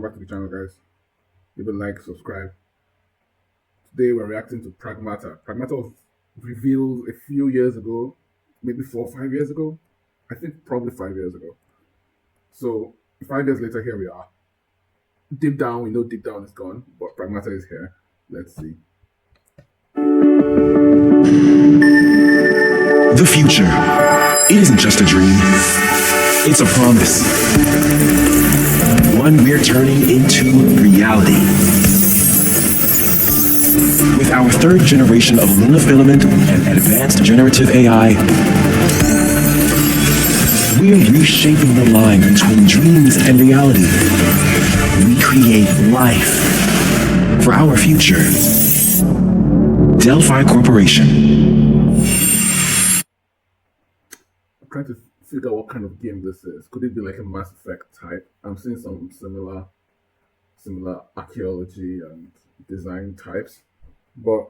back to the channel, guys. Leave a like, subscribe. Today we're reacting to Pragmata. Pragmata was revealed a few years ago, maybe 4 or 5 years ago. I think probably 5 years ago. So 5 years later, here we are. Deep down, we know deep down is gone, but Pragmata is here. Let's see. The future. It isn't just a dream. It's a promise. One we're turning into reality. With our third generation of Luna filament and advanced generative AI, we're reshaping the line between dreams and reality. We create life for our future. Delphi Corporation. I'm trying to figure out what kind of game this is. Could it be like a Mass Effect type? I'm seeing some similar archaeology and design types, but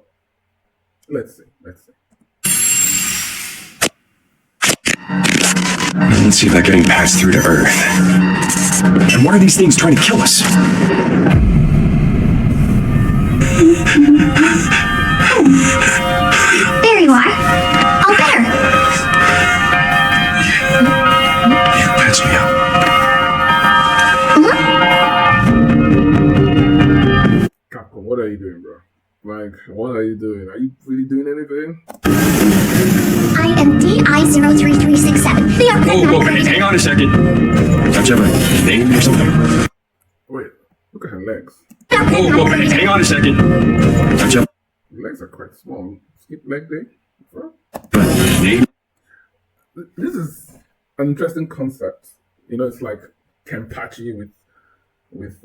let's see. Let's see if they're getting passed through to Earth. And why are these things trying to kill us? There you are. All better. You patched me up. Capcom, what are you doing, bro? Like, what are you doing? Are you really doing anything? I am DI03367. They are Whoa, hang on a second. Don't you have a name or something? Wait, look at her legs. Whoa, hang on a second. Don't you have Her legs are quite small. Skip leg day, bro. a name? This is an interesting concept. You know, it's like Kenpachi with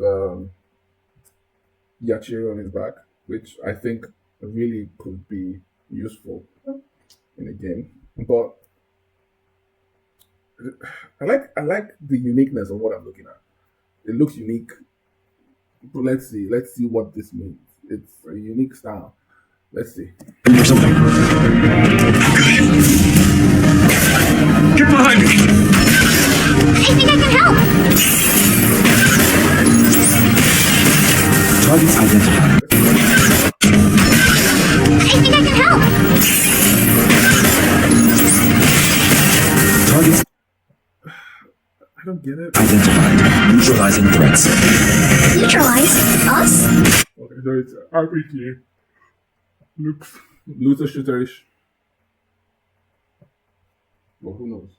Yachiro on his back, which I think really could be useful in a game. But I like the uniqueness of what I'm looking at. It looks unique. But let's see what this means. It's a unique style. Let's see. Or something. Get behind me! I think I can help. Targets identified. I think I can help. Targets I don't get it. identified. Neutralizing threats. Neutralize us? Okay, so it's RPG. Looks looter shooterish. Well, who knows?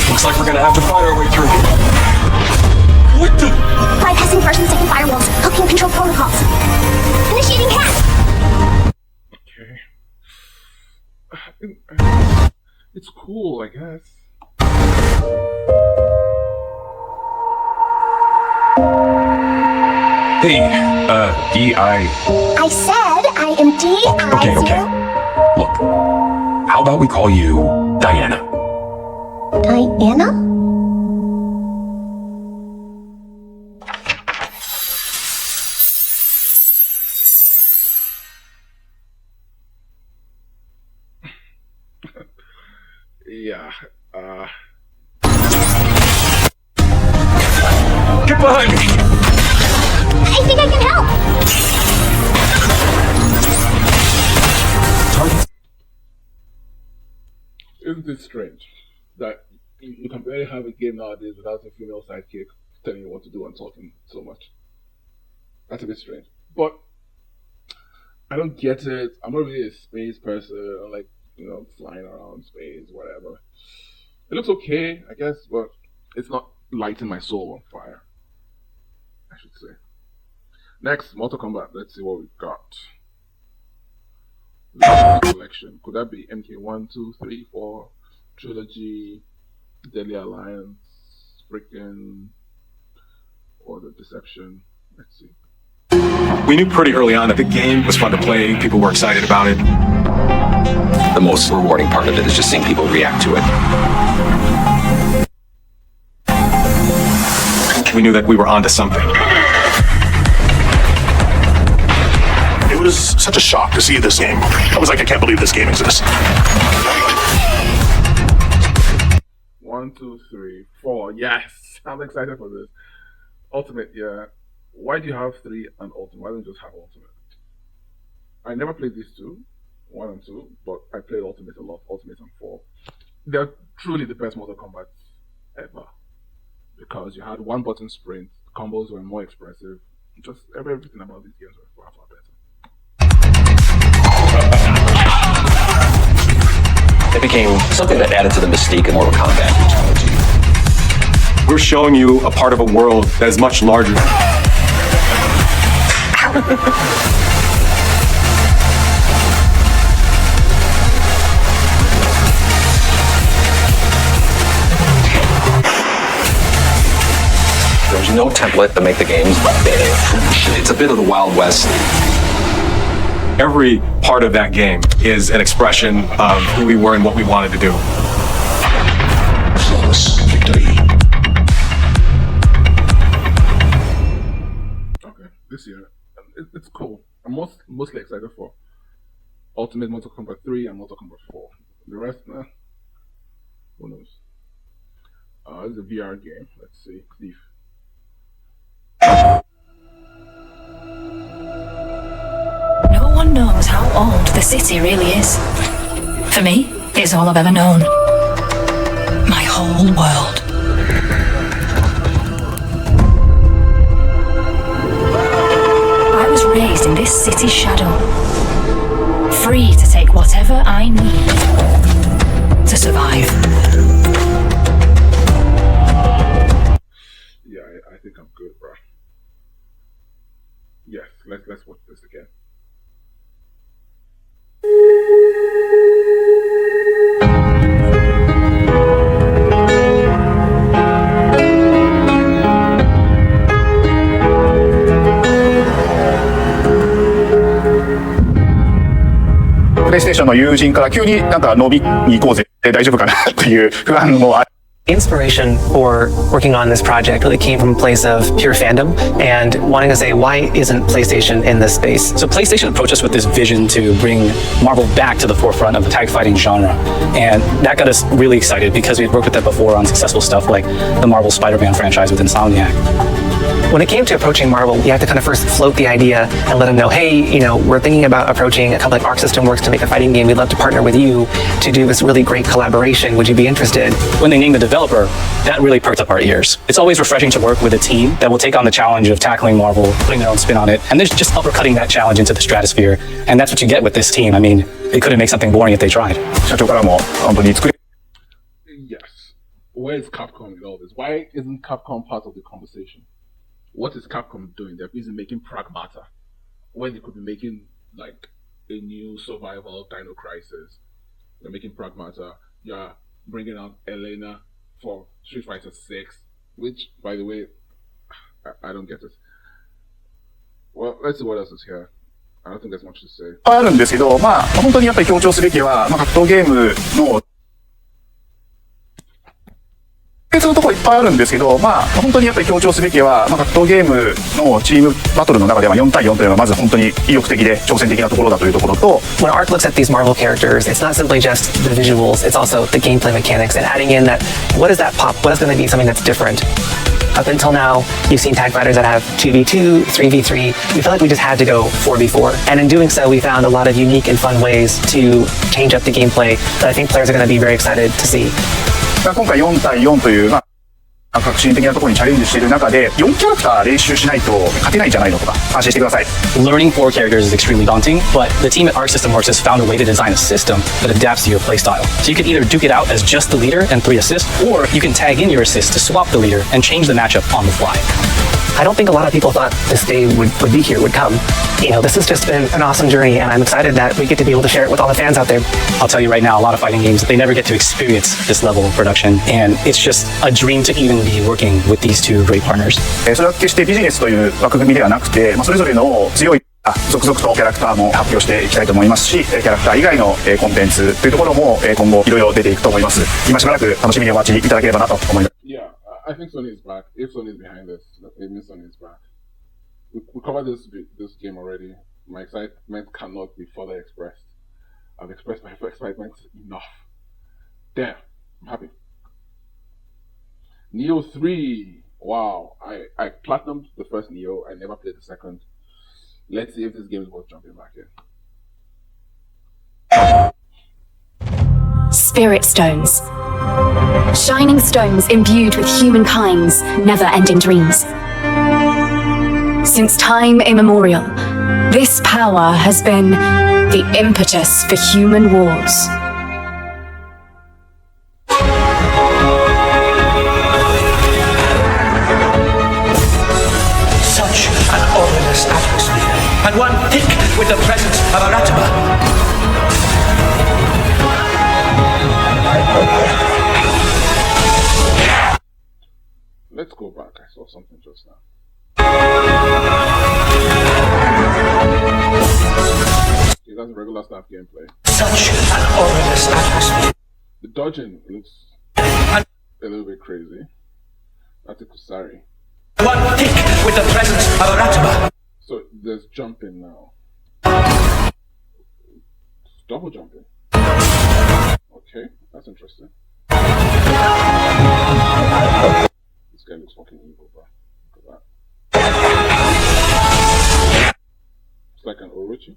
Looks like we're gonna have to fight our way through. What the? Bypassing first and second firewalls. Helping control protocols. Initiating hack. Okay. It's cool, I guess. Hey, DI. I said I am DI0. Okay. Look, how about we call you Diana? Diana? Yeah. Get behind me! I think I can help. Targets. Isn't it strange that you can barely have a game nowadays without a female sidekick telling you what to do and talking so much? That's a bit strange. But I don't get it. I'm not really a space person. I like, flying around space, whatever. It looks okay, I guess, but it's not lighting my soul on fire, I should say. Next, Mortal Kombat. Let's see what we've got. Collection. Could that be MK1, 2, 3, 4, Trilogy, Deadly Alliance, freaking, or the Deception? Let's see. We knew pretty early on that the game was fun to play. People were excited about it. the most rewarding part of it is just seeing people react to it. We knew that we were onto something. It was such a shock to see this game. I was like, I can't believe this game exists. 1, 2, 3, 4. Yes, I'm excited for this. Ultimate, yeah. Why do you have 3 and Ultimate? Why don't you just have Ultimate? I never played these two, 1 and 2, but I played Ultimate a lot, Ultimate and 4. They're truly the best Mortal Kombat ever. Because you had one button sprint, combos were more expressive, just everything about these games were far better. It became something that added to the mystique of Mortal Kombat brutality. We're showing you a part of a world that is much larger. There's no template to make the games. It's a bit of the Wild West. Every part of that game is an expression of who we were and what we wanted to do. Flawless victory. Okay, this year, it's cool. I'm mostly excited for Ultimate Mortal Kombat 3 and Mortal Kombat 4. The rest, who knows? It's a VR game. Let's see. Thief. No one knows how old the city really is. For me, it's all I've ever known. My whole world. I was raised in this city's shadow, free to take whatever I need to survive. Yeah, I think I'm good, bro. Yes, let's watch this again. PlayStation の友人から急になんか伸びに行こうぜ大丈夫かなっていう不安もある。Inspiration for working on this project really came from a place of pure fandom and wanting to say, why isn't PlayStation in this space? So PlayStation approached us with this vision to bring Marvel back to the forefront of the tag fighting genre. And that got us really excited because we had worked with them before on successful stuff like the Marvel Spider-Man franchise with Insomniac. When it came to approaching Marvel, you have to kind of first float the idea and let them know, hey, you know, we're thinking about approaching a company like Arc System Works to make a fighting game. We'd love to partner with you to do this really great collaboration. Would you be interested? When they named the developer, that really perked up our ears. It's always refreshing to work with a team that will take on the challenge of tackling Marvel, putting their own spin on it, and then just uppercutting that challenge into the stratosphere. And that's what you get with this team. I mean, they couldn't make something boring if they tried. Yes. Where is Capcom in all this? Why isn't Capcom part of the conversation? What is Capcom doing? They're busy making Pragmata, when they could be making like a new survival Dino Crisis. They're making Pragmata. You're bringing out Elena for Street Fighter 6, which, by the way, I don't get it. Well, let's see what else is here. I don't think there's much to say. あるんですけど、まあ本当にやっぱり強調すべきは、格闘ゲームの別のところいっぱいあるんですけど、まあ本当にやっぱり強調すべきは、格闘ゲームのチームバトルの中では4対4というのがまず本当に意欲的で挑戦的なところだというところと、 When Arc looks at these Marvel characters, it's not simply just the visuals, it's also the gameplay mechanics and adding in that, what is that pop? What is going to be something that's different? Up until now, you've seen tag fighters that have 2v2, 3v3. We felt like we just had to go 4v4. And in doing so, we found a lot of unique and fun ways to change up the gameplay that I think players are going to be very excited to see. 今回4対4という、革新的なところにチャレンジしている中で、4キャラクター練習しないと勝てないんじゃないのとか、安心してください。 Learning 4 characters is extremely daunting, but the team at Arc System Works has found a way to design a system that adapts to your playstyle. So you can either duke it out as just the leader and 3 assists, or you can tag in your assists to swap the leader and change the matchup on the fly. I don't think a lot of people thought this day would be here, would come. You know, this has just been an awesome journey, and I'm excited that we get to be able to share it with all the fans out there. I'll tell you right now, a lot of fighting games, they never get to experience this level of production, and it's just a dream to even be working with these two great partners. それは決してビジネスという枠組みではなくて、それぞれの強い続々とキャラクターも発表していきたいと思いますし、キャラクター以外のコンテンツというところも今後いろいろ出ていくと思います。今しばらく楽しみにお待ちいただければなと思います。Yeah, I think Sony is back. If Sony is behind this, it means Sony is back. We covered this game already. My excitement cannot be further expressed. I've expressed my excitement enough. Damn, I'm happy. Nioh 3. Wow, I platinumed the first Nioh. I never played the second. Let's see if this game is worth jumping back in. Spirit stones. Shining stones imbued with humankind's never-ending dreams. Since time immemorial, this power has been the impetus for human wars. Such an ominous atmosphere, and one thick with the presence of a Rataba. Let's go back. I saw something just now. Okay, that's regular staff gameplay. Such an ominous atmosphere. The dodging looks a little bit crazy. That's a Kusari. One thick with the presence of a Rataba. So there's jumping now. Double jumping. Okay, that's interesting. This guy looks fucking evil, bro. Look at that. It's like an Orochi.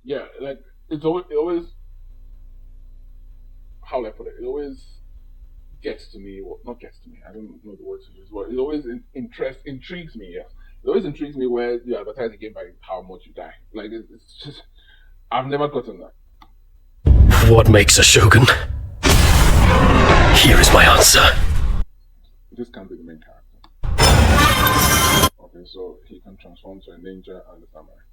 Yeah, like it always how will I put it? It always gets to me. Well, not gets to me. I don't know the word to use. But it always intrigues me. Yes, it always intrigues me where you advertise a game by how much you die. Like it's just I've never gotten that. What makes a shogun? Here is my answer. This can't be the main character. Okay, so he can transform to a ninja and a samurai.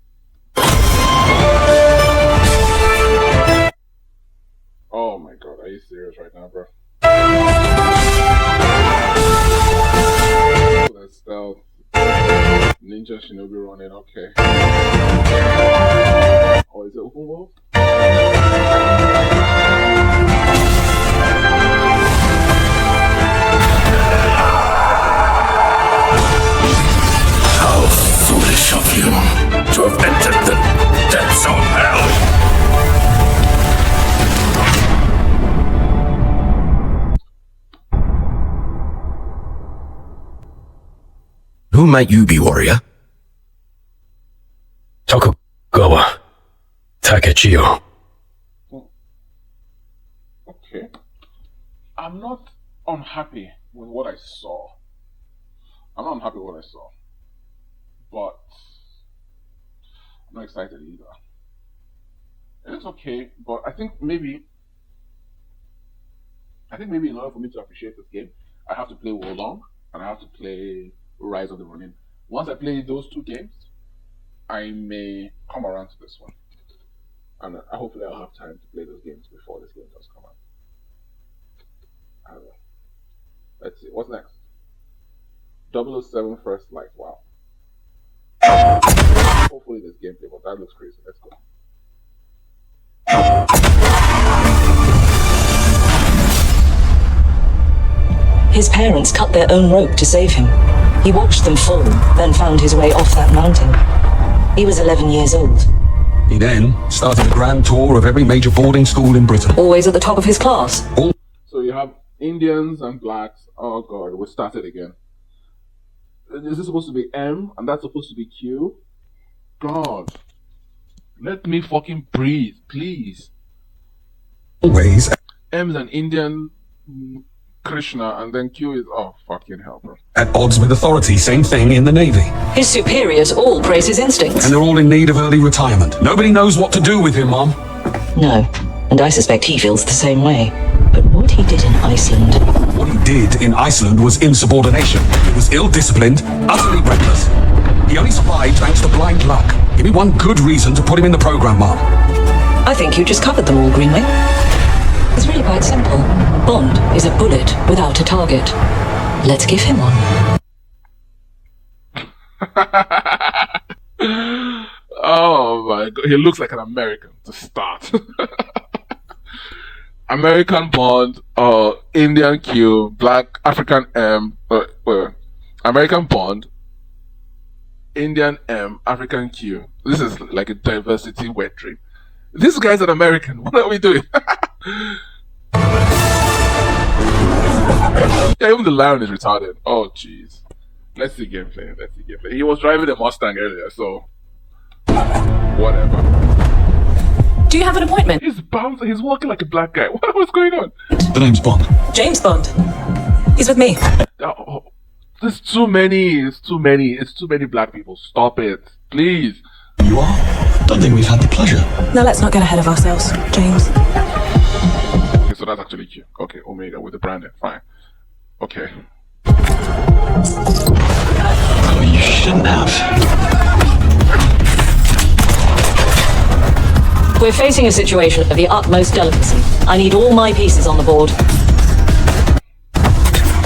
Oh my god, are you serious right now, bro? That's stealth. Ninja Shinobi running, okay. Oh, is it open world? How foolish of you to have entered the depths of hell! Who might you be, warrior? Tokugawa Takechiyo. Okay. I'm not unhappy with what I saw. I'm not unhappy with what I saw. But I'm not excited either. It's okay, but I think maybe in order for me to appreciate this game, I have to play Wolong and I have to play Rise of the Ronin. Once I play those two games, I may come around to this one. And hopefully I'll have time to play those games before this game does come out. I don't know. Let's see, what's next? 007 First Light, wow. Hopefully there's gameplay, but that looks crazy. Let's go. His parents cut their own rope to save him. He watched them fall, then found his way off that mountain. He was 11 years old. He then started a grand tour of every major boarding school in Britain. Always at the top of his class. So you have Indians and blacks. Oh god, we started again. Is this supposed to be M and that's supposed to be Q? God. Let me fucking breathe, please. Always. M's an Indian, Krishna, and then Q is, oh fucking hell, bro. At odds with authority, same thing in the Navy. His superiors all praise his instincts. And they're all in need of early retirement. Nobody knows what to do with him, Mom. No, and I suspect he feels the same way. But what he did in Iceland... What he did in Iceland was insubordination. He was ill-disciplined, utterly reckless. He only survived thanks to blind luck. Give me one good reason to put him in the program, Mom. I think you just covered them all, Greenway. It's really quite simple. Bond is a bullet without a target. Let's give him one. Oh my god, he looks like an American to start. American Bond, Indian Q, Black African M, American Bond, Indian M, African Q. This is like a diversity wet dream. This guy's an American. What are we doing? Yeah, even the lion is retarded. Oh jeez. Let's see gameplay. He was driving a Mustang earlier, so whatever. Do you have an appointment? He's bouncing. He's walking like a black guy. What's going on? The name's Bond. James Bond. He's with me. There's too many. It's too many black people. Stop it, please. You are? Don't think we've had the pleasure. Now let's not get ahead of ourselves, James. Okay, so that's actually cute. Okay, Omega with the branding. Fine. Okay. Oh, you shouldn't have. We're facing a situation of the utmost delicacy. I need all my pieces on the board.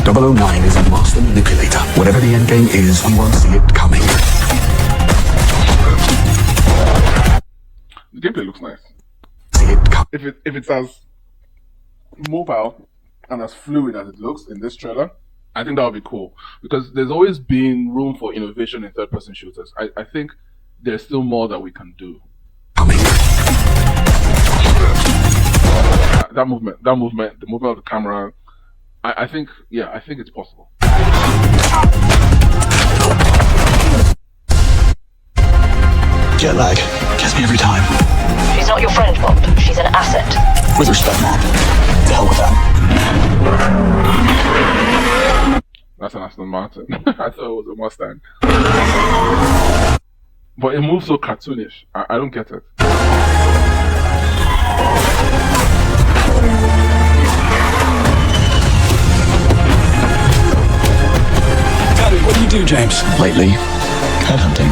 009 is a master manipulator. Whatever the endgame is, we won't see it coming. The gameplay looks nice. See it come. If it's as mobile and as fluid as it looks in this trailer, I think that would be cool. Because there's always been room for innovation in third-person shooters. I think there's still more that we can do. Coming. That movement, the movement of the camera, I think it's possible. Jet lag. Gets me every time. She's not your friend, Bond. She's an asset. With respect, Mom. The hell with that. That's an Aston Martin. I thought it was a Mustang. But it moves so cartoonish. I don't get it. Daddy, what do you do, James? Lately, headhunting.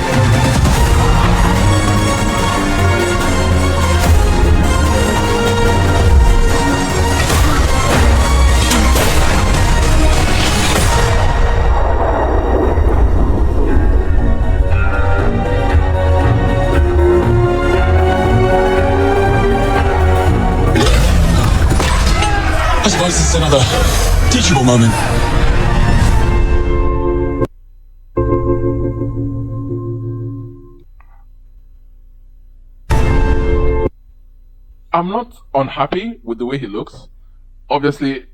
I suppose it's another teachable moment. I'm not unhappy with the way he looks. Obviously,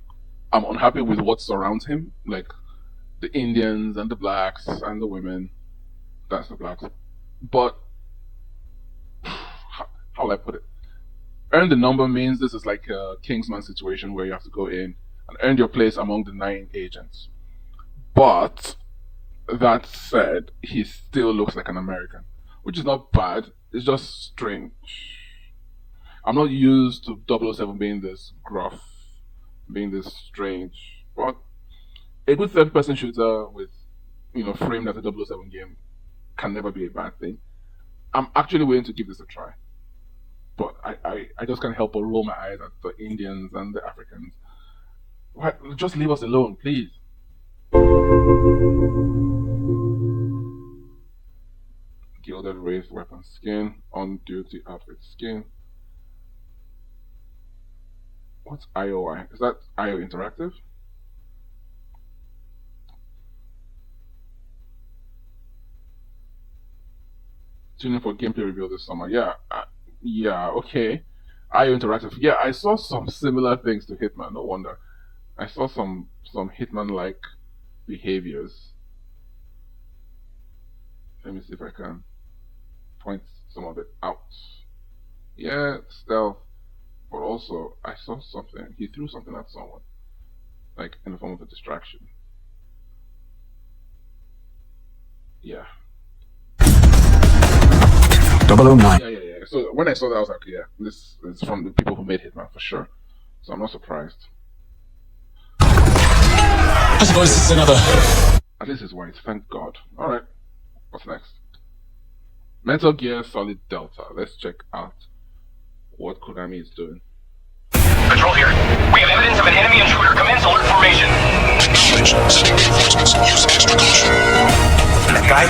I'm unhappy with what surrounds him, like the Indians and the blacks and the women. That's the blacks. But how will I put it? Earn the number means this is like a Kingsman situation where you have to go in and earn your place among the 9 agents. But that said, he still looks like an American, which is not bad. It's just strange. I'm not used to 007 being this gruff, being this strange. But a good third-person shooter with, framed as a 007 game can never be a bad thing. I'm actually willing to give this a try. But I just can't help but roll my eyes at the Indians and the Africans. Why, just leave us alone, please. Gilded raised weapon skin, on duty outfit skin. What's IOI? Is that IO Interactive? Tuning for gameplay reveal this summer. Yeah, okay. IO Interactive. Yeah, I saw some similar things to Hitman, no wonder. I saw some Hitman-like behaviors. Let me see if I can point some of it out. Yeah, stealth. But also, I saw something. He threw something at someone. Like, in the form of a distraction. Yeah. 009. Yeah. So when I saw that, I was like, yeah, this is from the people who made Hitman for sure. So I'm not surprised. I suppose it's another. At least it's white, thank God. Alright, what's next? Metal Gear Solid Delta. Let's check out what Konami is doing. Control here. We have evidence of an enemy intruder. Commence alert formation. Sending reinforcements. Use extra caution. That guy?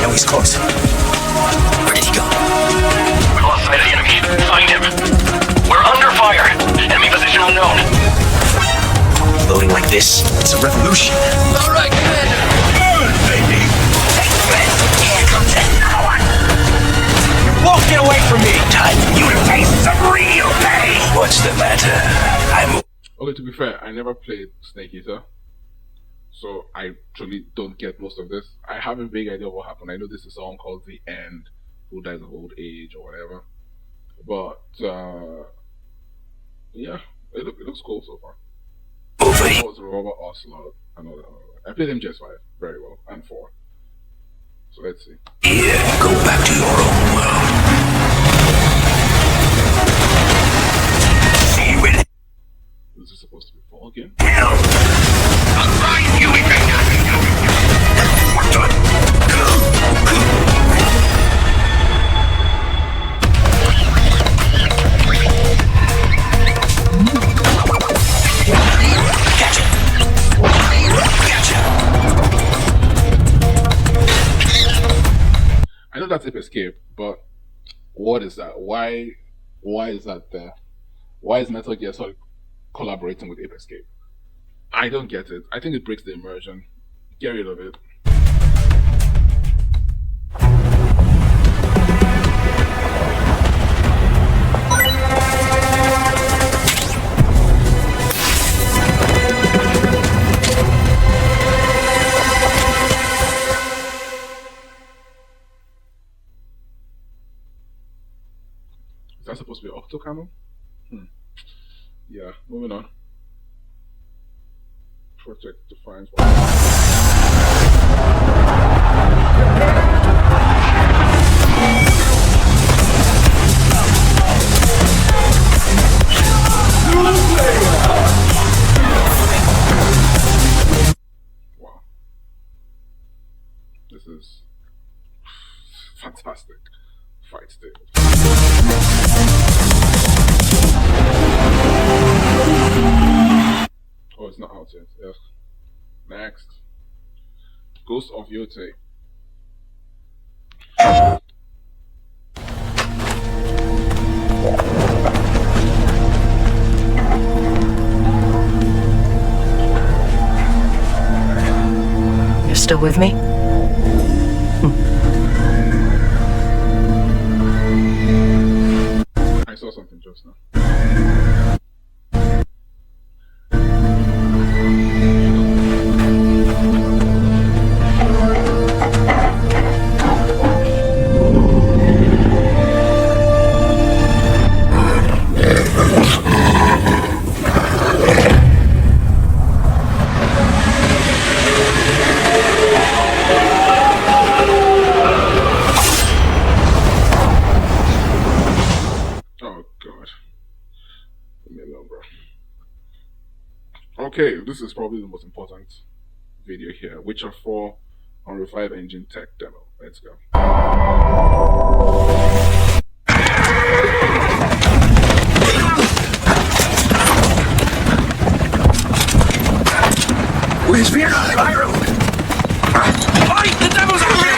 No, he's close. Where did he go? We lost sight of the enemy. Find him. We're under fire. Enemy position unknown. Loading like this? It's a revolution. All right, Commander. Good, baby. Hey, friend. Here comes another one. You won't get away from me. Time for you to taste some real pain. What's the matter? Okay, to be fair, I never played Snake Eater, so I truly don't get most of this. I have a vague idea of what happened. I know this is someone called The End, who dies of old age or whatever. But yeah, it looks cool so far. It was Revolver Ocelot and all that. I played MGS5 very well, and 4. So let's see. Yeah, go back to your own world. See when Is this supposed to be 4 again? hell. I'll find you again. I know that's Ape Escape, but what is that? Why is that there? Why is Metal Gear Solid collaborating with Ape Escape? I don't get it. I think it breaks the immersion. Get rid of it. Is that supposed to be Octocamo? Yeah, moving on. Project defines wow. This is fantastic. Fight state. Oh, it's not out yet. Yes. Next. Ghost of Yote. You're still with me? I saw something just now. Okay, this is probably the most important video here. Witcher 4 on Revive Engine Tech Demo. Let's go. Where's Viral? Fight! The devil's out there!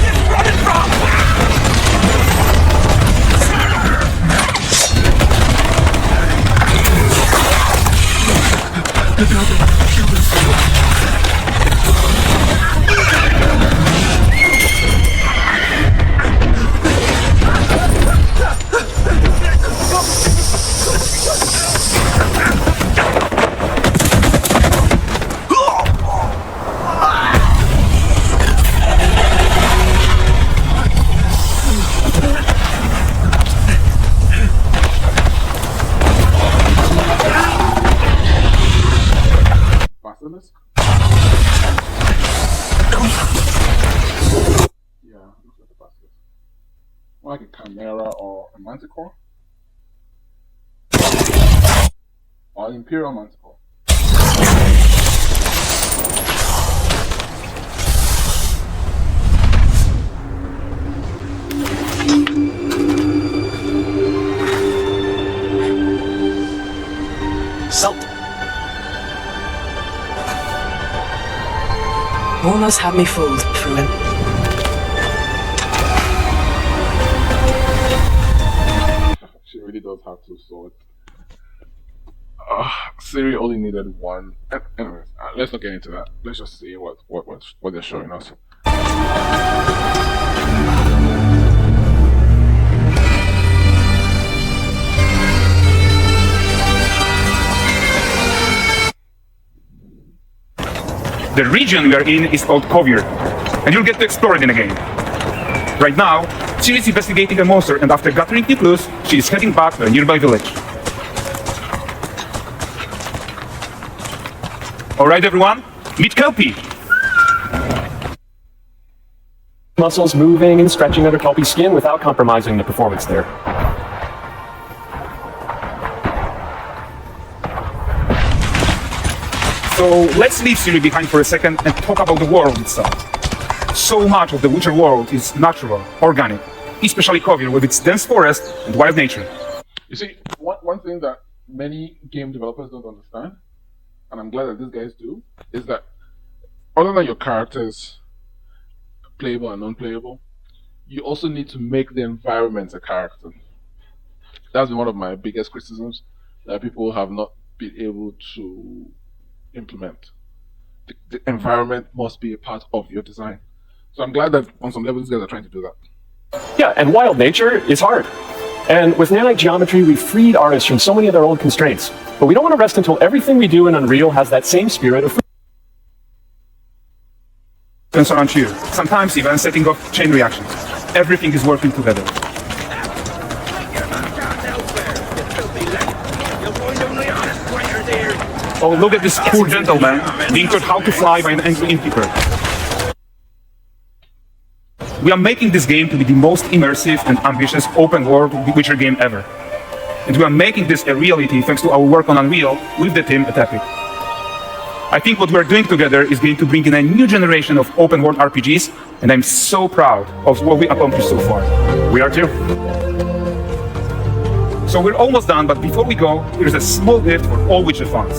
Just running from! Like a Chimera or a Manticore? Or an Imperial Manticore? almost had me fooled, Fruin. She really does have two swords. Siri only needed one. Anyways, let's not get into that. Let's just see what they're showing us. The region we are in is called Kovir, and you'll get to explore it in a game. Right now, she is investigating a monster, and after gathering the clues, she is heading back to a nearby village. Alright everyone, meet Kelpie! Muscles moving and stretching under Kelpie's skin without compromising the performance there. So let's leave Siri behind for a second and talk about the world itself. So much of the Witcher world is natural, organic, especially Kovir with its dense forest and wild nature. You see, one thing that many game developers don't understand, and I'm glad that these guys do, is that other than your characters playable and non-playable, you also need to make the environment a character. That's been one of my biggest criticisms that people have not been able to implement. The environment must be a part of your design. So I'm glad that on some level these guys are trying to do that. Yeah, and wild nature is hard. And with nanite geometry, we've freed artists from so many of their old constraints. But we don't want to rest until everything we do in Unreal has that same spirit of freedom. Around you, sometimes even setting off chain reactions. Everything is working together. Oh, look at this poor gentleman being taught how to fly by an angry innkeeper. We are making this game to be the most immersive and ambitious open-world Witcher game ever. And we are making this a reality thanks to our work on Unreal with the team at Epic. I think what we're doing together is going to bring in a new generation of open-world RPGs, and I'm so proud of what we accomplished so far. We are too. So we're almost done, but before we go, here's a small gift for all Witcher fans.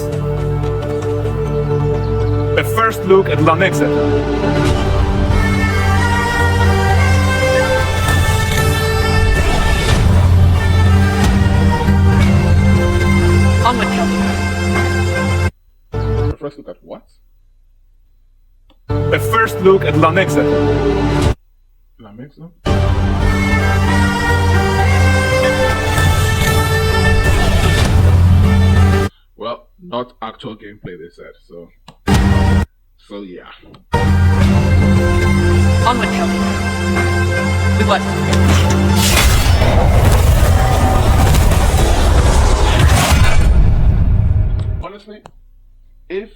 A first look at La Nexe. Onward, Kelpie. A first look at what? A first look at La Nexe. La Nexe? Well, not actual gameplay, they said, so yeah. Onward, Kelpie. With what? Honestly, if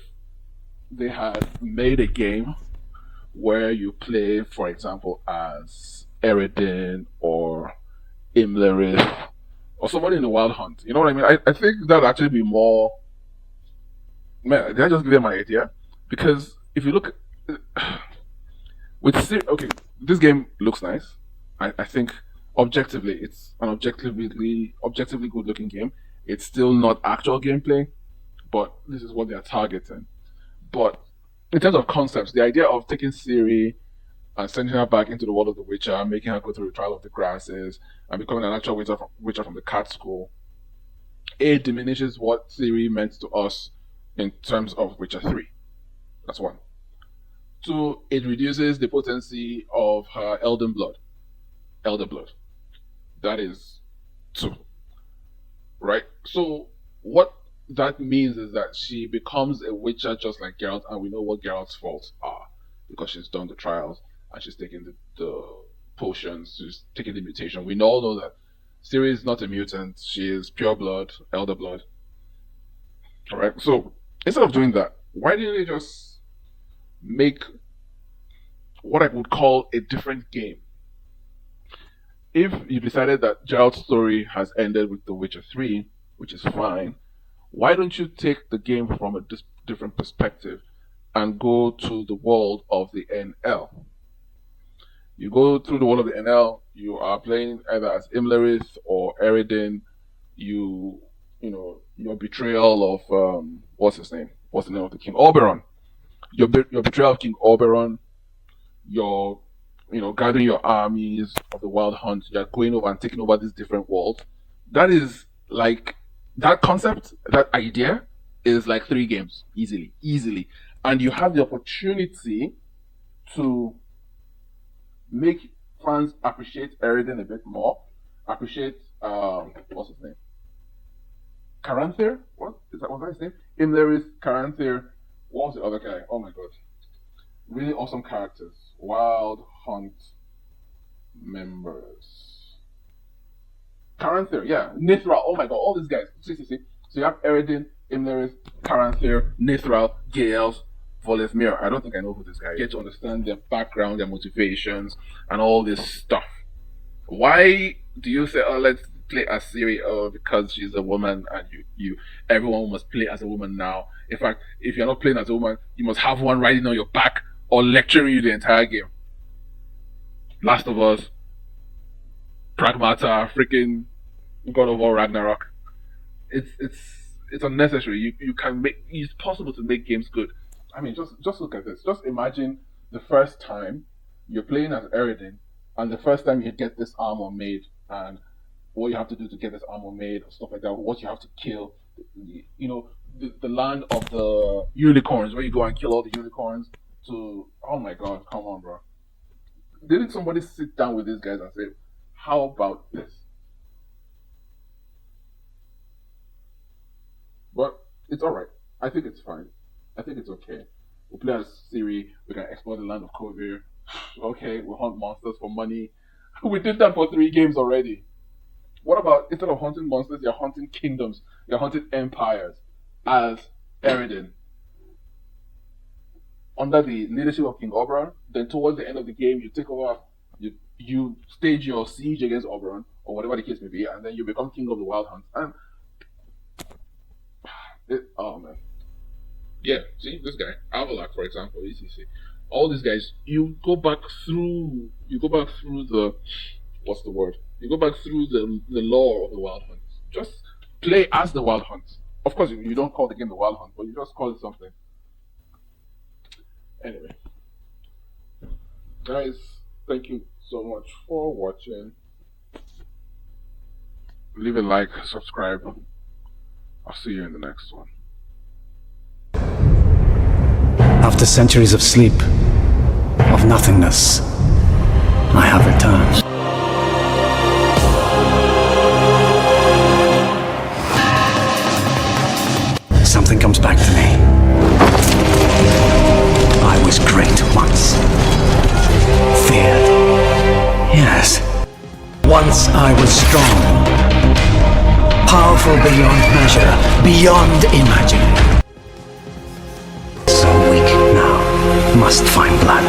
they had made a game where you play, for example, as Eredin or Imlerith or somebody in the Wild Hunt, you know what I mean? I think that'd actually be more. Man, did I just give them my idea? Because if you look with okay, this game looks nice. I think objectively, it's an objectively good looking game. It's still not actual gameplay, but this is what they are targeting. But in terms of concepts, the idea of taking Ciri and sending her back into the world of the Witcher, making her go through the trial of the grasses, and becoming an actual Witcher from the cat school, it diminishes what Ciri meant to us in terms of Witcher 3. That's one. Two, it reduces the potency of her elder blood. That is two. Right? So what that means is that she becomes a Witcher just like Geralt, and we know what Geralt's faults are because she's done the trials and she's taken the potions, she's taken the mutation. We all know that Ciri is not a mutant, she is pure blood, elder blood. Alright, so instead of doing that, why didn't they just make what I would call a different game? If you decided that Geralt's story has ended with The Witcher 3, which is fine, why don't you take the game from a different perspective and go to the world of the NL? You go through the world of the NL, you are playing either as Imlerith or Eredin. You know, your betrayal of what's his name? What's the name of the king? Oberon. your betrayal of King Oberon, your gathering your armies of the Wild Hunt, you're going over and taking over these different worlds. That is like that concept, that idea is like 3 games easily, and you have the opportunity to make fans appreciate Eridan a bit more, appreciate what's his name? Caranthir? What is that? Was that his name? Imlerith, Caranthir. What was the other guy? Oh my god. Really awesome characters. Wild Hunt members. Caranthir, yeah. Nithral. Oh my god, all these guys. See. So you have Eridan, Imlerith, Caranthir, Nithral, Gales, Volethmir. I don't think I know who this guy is. You get to understand their background, their motivations, and all this stuff. Why do you say, oh, let's play as Ciri? Oh, because she's a woman, and everyone must play as a woman now. In fact, if you're not playing as a woman, you must have one riding on your back or lecturing you the entire game. Last of Us, Pragmata, freaking God of War Ragnarok. It's unnecessary. It's possible to make games good. I mean, just look at this. Just imagine the first time you're playing as Eridan, and the first time you get this armor made, and what you have to do to get this armor made, or stuff like that, what you have to kill, the land of the unicorns, where you go and kill all the unicorns. Oh my god, come on, bro. Didn't somebody sit down with these guys and say, how about this? But it's alright. I think it's fine. I think it's okay. We'll play as Ciri, we can explore the land of Kovir. Okay, we'll hunt monsters for money. We did that for 3 games already. What about, instead of hunting monsters, you're hunting kingdoms, you're hunting empires as Eridan, under the leadership of King Oberon. Then towards the end of the game, you take over, you stage your siege against Oberon, or whatever the case may be, and then you become King of the Wild Hunt. And oh man. Yeah, see, this guy, Avalak, for example, ECC. All these guys, you go back through the, what's the word? You go back through the lore of the Wild Hunt. Just play as the Wild Hunt. Of course, you don't call the game the Wild Hunt, but you just call it something. Anyway. Guys, thank you so much for watching. Leave a like, subscribe. I'll see you in the next one. After centuries of sleep, of nothingness, I have returned. Something comes back to me. I was great once. Feared. Yes. Once I was strong. Powerful beyond measure, beyond imagining. So weak now, must find blood.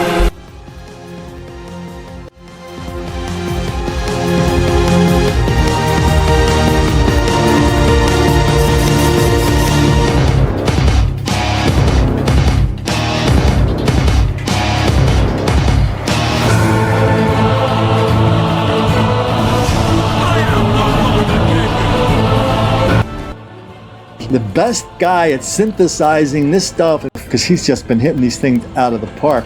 The best guy at synthesizing this stuff, because he's just been hitting these things out of the park.